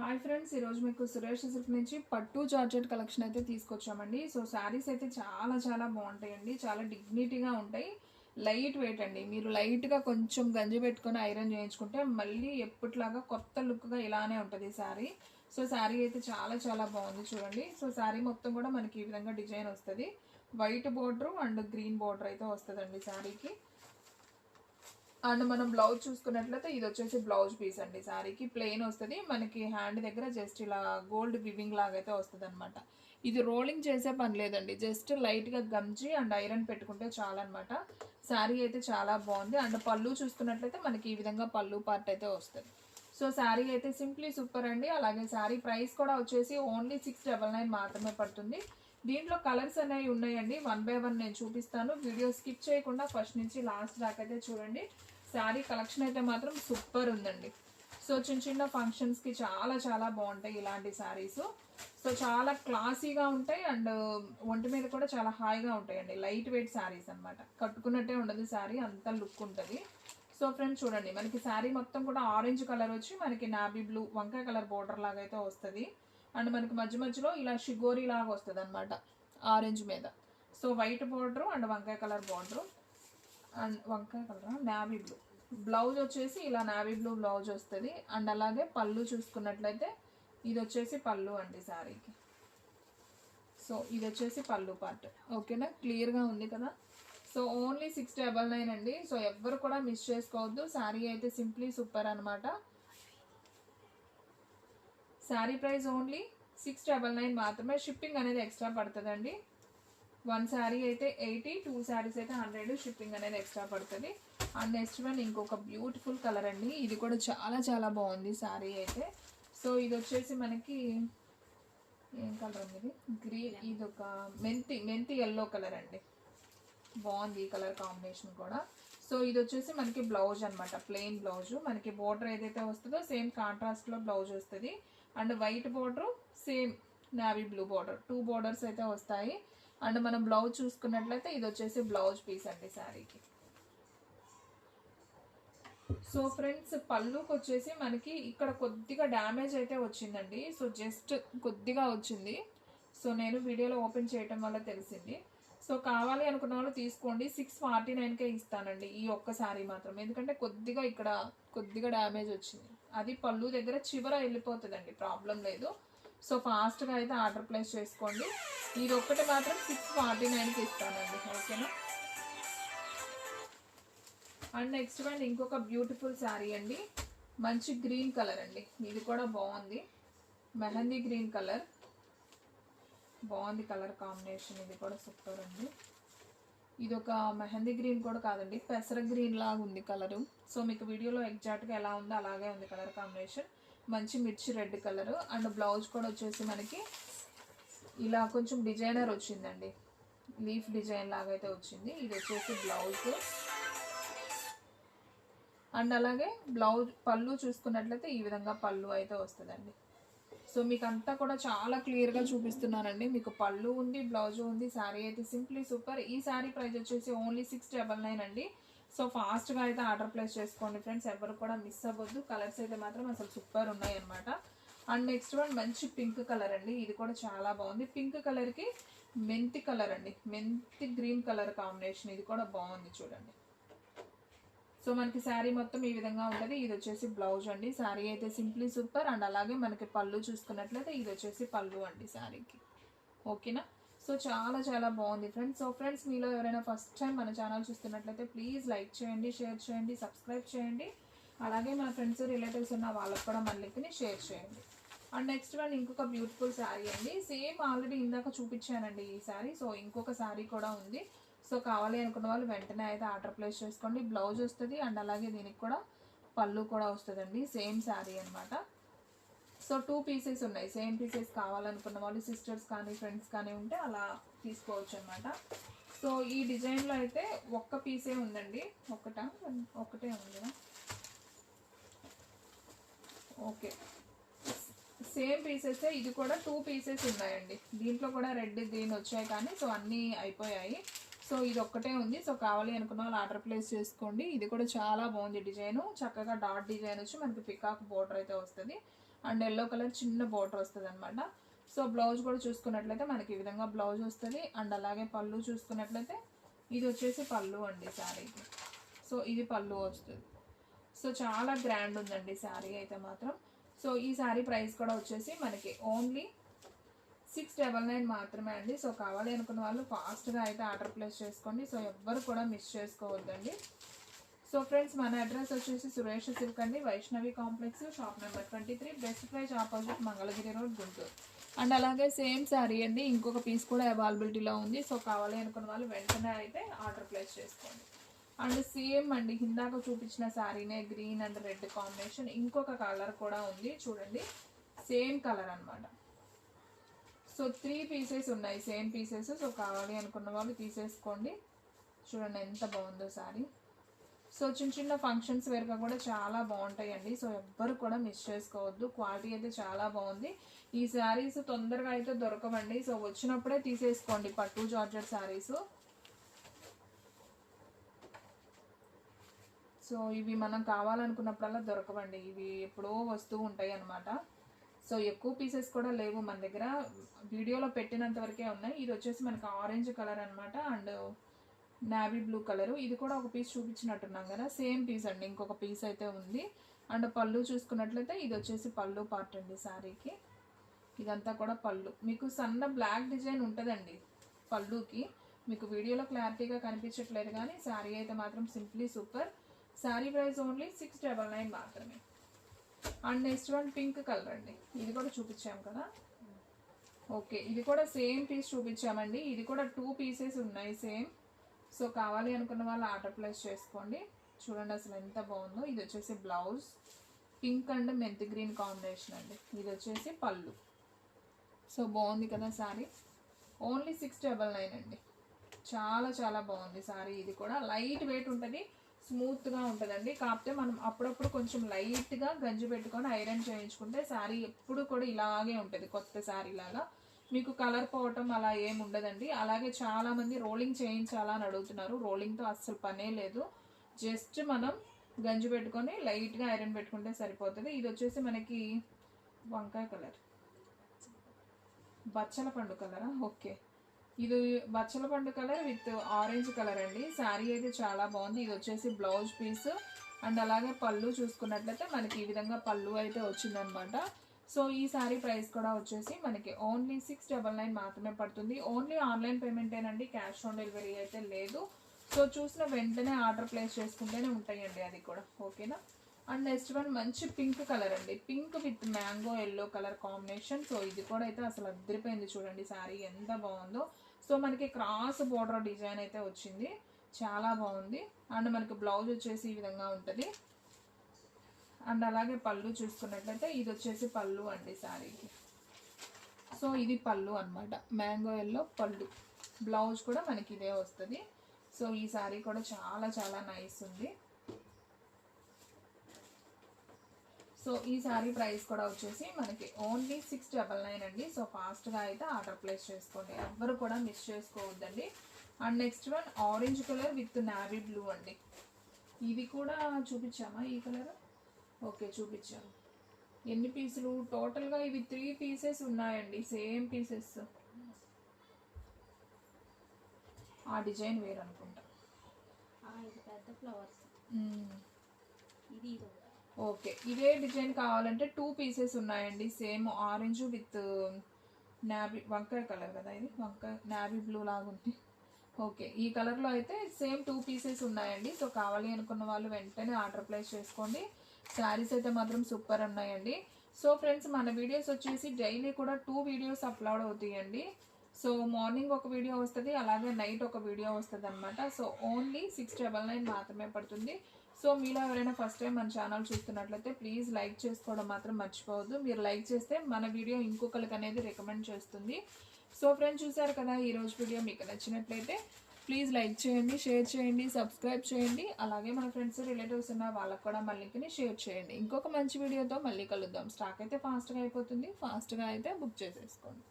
Hi friends, ఈరోజు మీకు Suresh silk నుంచి పట్టు జార్జెట్ కలెక్షన్ అయితే తీసుకొచ్చామండి. సో శారీస్ అయితే చాలా బాగుంటాయండి. చాలా డిగ్నిటీగా ఉంటాయి. లైట్ వెయిట్ అండి. మీరు లైట్గా కొంచెం గంజి పెట్టుకొని ఐరన్ చేయించుకుంటే మళ్ళీ ఎప్పటిలాగా కొత్త లుక్గా ఇలానే ఉంటుంది శారీ. సో శారీ అయితే చాలా బాగుంది చూడండి. సో శారీ మొత్తం కూడా మనకి ఈ విధంగా డిజైన్ వస్తుంది. White border and green border అయితే వస్తుందండి శారీకి. అండ్ మనం బ్లౌజ్ చూసుకున్నట్లయితే ఇది వచ్చేసి బ్లౌజ్ పీస్ అండి. శారీకి ప్లెయిన్ వస్తుంది. మనకి హ్యాండ్ దగ్గర జస్ట్ ఇలా గోల్డ్ వివింగ్ లాగా అయితే వస్తుంది అనమాట. ఇది రోలింగ్ చేసే పని లేదండి. జస్ట్ లైట్గా గంజి అండ్ ఐరన్ పెట్టుకుంటే చాలన్నమాట. శారీ అయితే చాలా బాగుంది. అండ్ పళ్ళు చూసుకున్నట్లయితే మనకి ఈ విధంగా పళ్ళు పార్ట్ అయితే వస్తుంది. సో శారీ అయితే సింప్లీ సూపర్ అండి. అలాగే శారీ ప్రైస్ కూడా వచ్చేసి ఓన్లీ 699 మాత్రమే పడుతుంది. దీంట్లో కలర్స్ అనేవి ఉన్నాయండి. 1 by 1 నేను చూపిస్తాను. వీడియో స్కిప్ చేయకుండా ఫస్ట్ నుంచి లాస్ట్ దాకా అయితే చూడండి. శారీ కలెక్షన్ అయితే మాత్రం సూపర్ ఉందండి. సో చిన్న ఫంక్షన్స్కి చాలా బాగుంటాయి ఇలాంటి శారీస్. సో చాలా క్లాసీగా ఉంటాయి అండ్ ఒంటి మీద కూడా చాలా హాయిగా ఉంటాయండి. లైట్ వెయిట్ శారీస్ అనమాట. కట్టుకున్నట్టే ఉండదు శారీ, అంత లుక్ ఉంటుంది. సో ఫ్రెండ్స్ చూడండి, మనకి శారీ మొత్తం కూడా ఆరెంజ్ కలర్ వచ్చి మనకి నాబీ బ్లూ వంకాయ కలర్ బోర్డర్ లాగా అయితే వస్తుంది. అండ్ మనకి మధ్యలో ఇలా షిగోరీ లాగా వస్తుంది అనమాట ఆరెంజ్ మీద. సో వైట్ బోర్డర్ అండ్ వంకాయ కలర్ బోర్డర్ అండ్ వంకాయ కలర్ నావీ బ్లూ. బ్లౌజ్ వచ్చేసి ఇలా నావీ బ్లూ బ్లౌజ్ వస్తుంది. అండ్ అలాగే పళ్ళు చూసుకున్నట్లయితే ఇది వచ్చేసి పళ్ళు అండి శారీకి. సో ఇది వచ్చేసి పళ్ళు పార్ట్. ఓకేనా, క్లియర్గా ఉంది కదా. సో ఓన్లీ 699 అండి. సో ఎవ్వరు కూడా మిస్ చేసుకోవద్దు. శారీ అయితే సింప్లీ సూపర్ అనమాట. శారీ ప్రైస్ ఓన్లీ 699 మాత్రమే. షిప్పింగ్ అనేది ఎక్స్ట్రా పడుతుందండి. 1 శారీ అయితే 80, 2 శారీస్ అయితే 100. షిప్పింగ్ అనేది ఎక్స్ట్రా పడుతుంది. అండ్ నెక్స్ట్ వన్ ఇంకొక బ్యూటిఫుల్ కలర్ అండి. ఇది కూడా చాలా బాగుంది శారీ అయితే. సో ఇది వచ్చేసి మనకి ఏం కలర్ ఉంది, ఇది గ్రీన్. ఇది ఒక మెంతి ఎల్లో కలర్ అండి. బాగుంది ఈ కలర్ కాంబినేషన్ కూడా. సో ఇది వచ్చేసి మనకి బ్లౌజ్ అనమాట. Plain blouse. మనకి బోర్డర్ ఏదైతే వస్తుందో సేమ్ కాంట్రాస్ట్లో బ్లౌజ్ వస్తుంది. And white border, same navy blue border, 2 borders అయితే వస్తాయి. అండ్ మనం బ్లౌజ్ చూసుకున్నట్లయితే ఇది వచ్చేసి బ్లౌజ్ పీస్ అండి శారీకి. సో ఫ్రెండ్స్ పళ్ళుకి వచ్చేసి మనకి ఇక్కడ కొద్దిగా డ్యామేజ్ అయితే వచ్చిందండి. సో జస్ట్ కొద్దిగా వచ్చింది. సో నేను వీడియోలో ఓపెన్ చేయటం వల్ల తెలిసింది. సో కావాలి అనుకున్న వాళ్ళు తీసుకోండి. 649కే ఇస్తానండి ఈ ఒక్క శారీ మాత్రం. ఎందుకంటే కొద్దిగా డ్యామేజ్ వచ్చింది. అది పళ్ళు దగ్గర చివర వెళ్ళిపోతుందండి, ప్రాబ్లం లేదు. సో ఫాస్ట్గా అయితే ఆర్డర్ ప్లేస్ చేసుకోండి. ఇది ఒక్కటి మాత్రం 649కి ఇస్తానండి. ఓకేనా. అండ్ నెక్స్ట్ వన్ ఇంకొక బ్యూటిఫుల్ శారీ అండి. మంచి గ్రీన్ కలర్ అండి. ఇది కూడా బాగుంది. Mehndi green colour. బాగుంది కలర్ కాంబినేషన్. ఇది కూడా సూపర్ అండి. ఇది ఒక మెహందీ గ్రీన్ కూడా కాదండి, పెసర గ్రీన్ లాగా ఉంది కలరు. సో మీకు వీడియోలో ఎగ్జాక్ట్గా ఎలా ఉందో అలాగే ఉంది కలర్ కాంబినేషన్. మంచి మిర్చి రెడ్ కలరు. అండ్ బ్లౌజ్ కూడా వచ్చేసి మనకి ఇలా కొంచెం డిజైనర్ వచ్చిందండి. లీఫ్ డిజైన్ లాగా అయితే వచ్చింది. ఇది వచ్చేసి బ్లౌజ్. అండ్ అలాగే బ్లౌజ్ పళ్ళు చూసుకున్నట్లయితే ఈ విధంగా పళ్ళు అయితే వస్తుందండి. సో మీకు అంతా కూడా చాలా క్లియర్గా చూపిస్తున్నానండి. మీకు పళ్ళు ఉంది, బ్లౌజ్ ఉంది. శారీ అయితే సింప్లీ సూపర్. ఈ శారీ ప్రైస్ వచ్చేసి ఓన్లీ 699 అండి. సో ఫాస్ట్గా అయితే ఆర్డర్ ప్లేస్ చేసుకోండి ఫ్రెండ్స్. ఎవరు కూడా మిస్ అవ్వద్దు. కలర్స్ అయితే మాత్రం అసలు సూపర్ ఉన్నాయి అనమాట. అండ్ నెక్స్ట్ వన్ మంచి పింక్ కలర్ అండి. ఇది కూడా చాలా బాగుంది. పింక్ కలర్కి మెంతి కలర్ అండి, మెంతి గ్రీన్ కలర్ కాంబినేషన్. ఇది కూడా బాగుంది చూడండి. సో మనకి శారీ మొత్తం ఈ విధంగా ఉంటుంది. ఇది వచ్చేసి బ్లౌజ్ అండి. శారీ అయితే సింప్లీ సూపర్. అండ్ అలాగే మనకి పళ్ళు చూసుకున్నట్లయితే ఇది వచ్చేసి పళ్ళు అండి శారీకి. ఓకేనా. సో చాలా బాగుంది ఫ్రెండ్స్. సో ఫ్రెండ్స్, మీలో ఎవరైనా ఫస్ట్ టైం మన ఛానల్ చూస్తున్నట్లయితే ప్లీజ్ లైక్ చేయండి, షేర్ చేయండి, సబ్స్క్రైబ్ చేయండి. అలాగే మన ఫ్రెండ్స్ రిలేటివ్స్ ఉన్న వాళ్ళకి కూడా మన లింక్ని షేర్ చేయండి. అండ్ నెక్స్ట్ వన్ ఇంకొక బ్యూటిఫుల్ శారీ అండి. సేమ్ ఆల్రెడీ ఇందాక చూపించానండి ఈ శారీ. సో ఇంకొక శారీ కూడా ఉంది. సో కావాలి అనుకున్న వాళ్ళు వెంటనే అయితే ఆర్డర్ ప్లేస్ చేసుకోండి. బ్లౌజ్ వస్తుంది అండ్ అలాగే దీనికి కూడా పళ్ళు కూడా వస్తుందండి. సేమ్ శారీ అనమాట. సో 2 పీసెస్ ఉన్నాయి. సేమ్ పీసెస్ కావాలనుకున్న వాళ్ళు సిస్టర్స్ కానీ ఫ్రెండ్స్ కానీ ఉంటే అలా తీసుకోవచ్చు అనమాట. సో ఈ డిజైన్లో అయితే ఒక్క పీసే ఉందండి. ఒకటే ఉంది కదా. Okay, same pieces. ఇది కూడా 2 పీసెస్ ఉన్నాయండి. దీంట్లో కూడా రెడ్ గ్రీన్ వచ్చాయి కానీ సో అన్నీ అయిపోయాయి. సో ఇది ఒక్కటే ఉంది. సో కావాలి అనుకున్న వాళ్ళు ఆర్డర్ ప్లేస్ చేసుకోండి. ఇది కూడా చాలా బాగుంది డిజైన్. చక్కగా డాట్ డిజైన్ వచ్చి మనకి పికాక్ బోర్డర్ అయితే వస్తుంది. అండ్ ఎల్లో కలర్ చిన్న బోర్డర్ వస్తుంది అనమాట. సో బ్లౌజ్ కూడా చూసుకున్నట్లయితే మనకి ఈ విధంగా బ్లౌజ్ వస్తుంది. అండ్ అలాగే పళ్ళు చూసుకున్నట్లయితే ఇది వచ్చేసి పళ్ళు అండి శారీకి. సో ఇది పళ్ళు వస్తుంది. సో చాలా గ్రాండ్ ఉందండి శారీ అయితే మాత్రం. సో ఈ శారీ ప్రైస్ కూడా వచ్చేసి మనకి ఓన్లీ 699 మాత్రమే అండి. సో కావాలి అనుకున్న వాళ్ళు ఫాస్ట్గా అయితే ఆర్డర్ ప్లేస్ చేసుకోండి. సో ఎవ్వరు కూడా మిస్ చేసుకోవద్దండి. సో ఫ్రెండ్స్, మన అడ్రస్ వచ్చేసి సురేష్ సిల్క్ అండి, Vaishnavi complex, shop number 23, best price opposite Mangalagiri road, Guntur. And అలాగే సేమ్ శారీ అండి, ఇంకొక పీస్ కూడా అవైలబిలిటీలో ఉంది. సో కావాలి అనుకున్న వాళ్ళు వెంటనే అయితే ఆర్డర్ ప్లేస్ చేసుకోండి. అండ్ సేమ్ అండి, ఇందాక చూపించిన శారీనే గ్రీన్ అండ్ రెడ్ కాంబినేషన్ ఇంకొక కలర్ కూడా ఉంది చూడండి, సేమ్ కలర్ అనమాట. సో 3 పీసెస్ ఉన్నాయి, సేమ్ పీసెస్. సో కావాలి అనుకున్న వాళ్ళు తీసేసుకోండి. చూడండి ఎంత బాగుందో శారీ. సో చిన్న చిన్న ఫంక్షన్స్ వేరుగా కూడా చాలా బాగుంటాయండి. సో ఎవ్వరు కూడా మిస్ చేసుకోవద్దు. క్వాలిటీ అయితే చాలా బాగుంది. ఈ శారీస్ తొందరగా అయితే దొరకవండి. సో వచ్చినప్పుడే తీసేసుకోండి పట్టు జార్జెట్ శారీస్. సో ఇవి మనం కావాలనుకున్నప్పుడల్లా దొరకవండి, ఇవి ఎప్పుడో వస్తూ ఉంటాయి అన్నమాట. సో ఎక్కువ పీసెస్ కూడా లేవు మన దగ్గర, వీడియోలో పెట్టినంత వరకే ఉన్నాయి. ఇది వచ్చేసి మనకి ఆరెంజ్ కలర్ అనమాట అండ్ నావీ బ్లూ కలరు. ఇది కూడా ఒక పీస్ చూపించినట్టున్నాం కదా, సేమ్ పీస్ అండి, ఇంకొక పీస్ అయితే ఉంది. అండ్ పళ్ళు చూసుకున్నట్లయితే ఇది వచ్చేసి పళ్ళు పార్ట్ అండి శారీకి. ఇదంతా కూడా పళ్ళు, మీకు సన్న బ్లాక్ డిజైన్ ఉంటుందండి పళ్ళుకి. మీకు వీడియోలో క్లారిటీగా కనిపించట్లేదు కానీ శారీ అయితే మాత్రం simply super. Sari price only 699 మాత్రమే. And next one pink colour అండి, ఇది కూడా చూపించాం కదా. ఓకే, ఇది కూడా సేమ్ పీస్ చూపించామండి. ఇది కూడా 2 పీసెస్ ఉన్నాయి సేమ్. సో కావాలి అనుకున్న వాళ్ళు ఆర్డర్ ప్లేస్ చేసుకోండి. చూడండి అసలు ఎంత బాగుందో. ఇది వచ్చేసి బ్లౌజ్, పింక్ అండ్ మెంతి గ్రీన్ కాంబినేషన్ అండి. ఇది వచ్చేసి పళ్ళు. సో బాగుంది కదా శారీ, ఓన్లీ 699 అండి. చాలా చాలా బాగుంది శారీ. ఇది కూడా లైట్ వెయిట్ ఉంటుంది, స్మూత్గా ఉంటుందండి. కాకపోతే మనం అప్పుడప్పుడు కొంచెం లైట్గా గంజి పెట్టుకొని ఐరన్ చేయించుకుంటే శారీ ఎప్పుడు కూడా ఇలాగే ఉంటుంది, కొత్త శారీ లాగా. మీకు కలర్ పోవటం అలా ఏమి ఉండదండి. అలాగే చాలామంది రోలింగ్ చేయించాలా అని అడుగుతున్నారు. రోలింగ్తో అస్సలు పనే లేదు, జస్ట్ మనం గంజి పెట్టుకొని లైట్గా ఐరన్ పెట్టుకుంటే సరిపోతుంది. ఇది వచ్చేసి మనకి వంకాయ కలర్, బచ్చల పండు కలరా? ఓకే, ఇది బచ్చల పండు కలర్ విత్ ఆరెంజ్ కలర్ అండి. శారీ అయితే చాలా బాగుంది. ఇది వచ్చేసి బ్లౌజ్ పీస్ అండ్ అలాగే పళ్ళు చూసుకున్నట్లయితే మనకి ఈ విధంగా పళ్ళు అయితే వచ్చిందనమాట. సో ఈ శారీ ప్రైస్ కూడా వచ్చేసి మనకి ఓన్లీ 699 మాత్రమే పడుతుంది. ఓన్లీ ఆన్లైన్ పేమెంటేనండి, క్యాష్ ఆన్ డెలివరీ అయితే లేదు. సో చూసిన వెంటనే ఆర్డర్ ప్లేస్ చేసుకుంటేనే ఉంటాయండి అది కూడా, ఓకేనా. అండ్ నెక్స్ట్ వన్ మంచి పింక్ కలర్ అండి, pink with mango yellow colour combination. So ఇది కూడా అయితే అసలు అద్దరిపోయింది చూడండి శారీ ఎంత బాగుందో. సో మనకి క్రాస్ బోర్డర్ డిజైన్ అయితే వచ్చింది, చాలా బాగుంది. అండ్ మనకి బ్లౌజ్ వచ్చేసి ఈ విధంగా ఉంటుంది. అండ్ అలాగే పళ్ళు చూసుకున్నట్లయితే ఇది వచ్చేసి పళ్ళు అండి శారీకి. సో ఇది పళ్ళు అనమాట, మ్యాంగో ఎల్లో పళ్ళు. బ్లౌజ్ కూడా మనకి ఇదే వస్తుంది. సో ఈ శారీ కూడా చాలా చాలా నైస్ ఉంది. సో ఈ శారీ ప్రైస్ కూడా వచ్చేసి మనకి ఓన్లీ 699 అండి. సో ఫాస్ట్గా అయితే ఆర్డర్ ప్లేస్ చేసుకోండి, ఎవ్వరు కూడా మిస్ చేసుకోవద్దండి. And next one orange colour with navy blue అండి. ఇది కూడా చూపించామా ఈ కలర్? ఓకే చూపించాము. ఎన్ని పీసులు టోటల్గా? ఇవి 3 పీసెస్ ఉన్నాయండి, సేమ్ పీసెస్. ఆ డిజైన్ వేరు అనుకుంటా. ఓకే, ఇదే డిజైన్ కావాలంటే 2 పీసెస్ ఉన్నాయండి, సేమ్ ఆరెంజ్ విత్ నావీ వంకాయ కలర్ కదా, ఇది వంకాయ నావీ బ్లూ లాగా ఉంది. ఓకే, ఈ కలర్లో అయితే సేమ్ 2 పీసెస్ ఉన్నాయండి. సో కావాలి అనుకున్న వాళ్ళు వెంటనే ఆర్డర్ ప్లేస్ చేసుకోండి. శారీస్ అయితే మాత్రం సూపర్ ఉన్నాయండి. సో ఫ్రెండ్స్, మన వీడియోస్ వచ్చేసి డైలీ కూడా 2 వీడియోస్ అప్లోడ్ అవుతాయండి. సో మార్నింగ్ ఒక వీడియో వస్తుంది, అలాగే నైట్ ఒక వీడియో వస్తుంది అనమాట. సో ఓన్లీ 699 మాత్రమే పడుతుంది. సో మీలో ఎవరైనా ఫస్ట్ టైం మన ఛానల్ చూస్తున్నట్లయితే ప్లీజ్ లైక్ చేసుకోవడం మాత్రం మర్చిపోవద్దు. మీరు లైక్ చేస్తే మన వీడియో ఇంకొకరికి అనేది రికమెండ్ చేస్తుంది. సో ఫ్రెండ్స్, చూసారు కదా ఈరోజు వీడియో. మీకు నచ్చినట్లయితే ప్లీజ్ లైక్ చేయండి, షేర్ చేయండి, సబ్స్క్రైబ్ చేయండి. అలాగే మన ఫ్రెండ్స్ రిలేటివ్స్ ఉన్న వాళ్ళకు కూడా మన లింక్ని షేర్ చేయండి. ఇంకొక మంచి వీడియోతో మళ్ళీ కలుద్దాం. స్టాక్ అయితే ఫాస్ట్గా అయిపోతుంది, ఫాస్ట్గా అయితే బుక్ చేసేసుకోండి.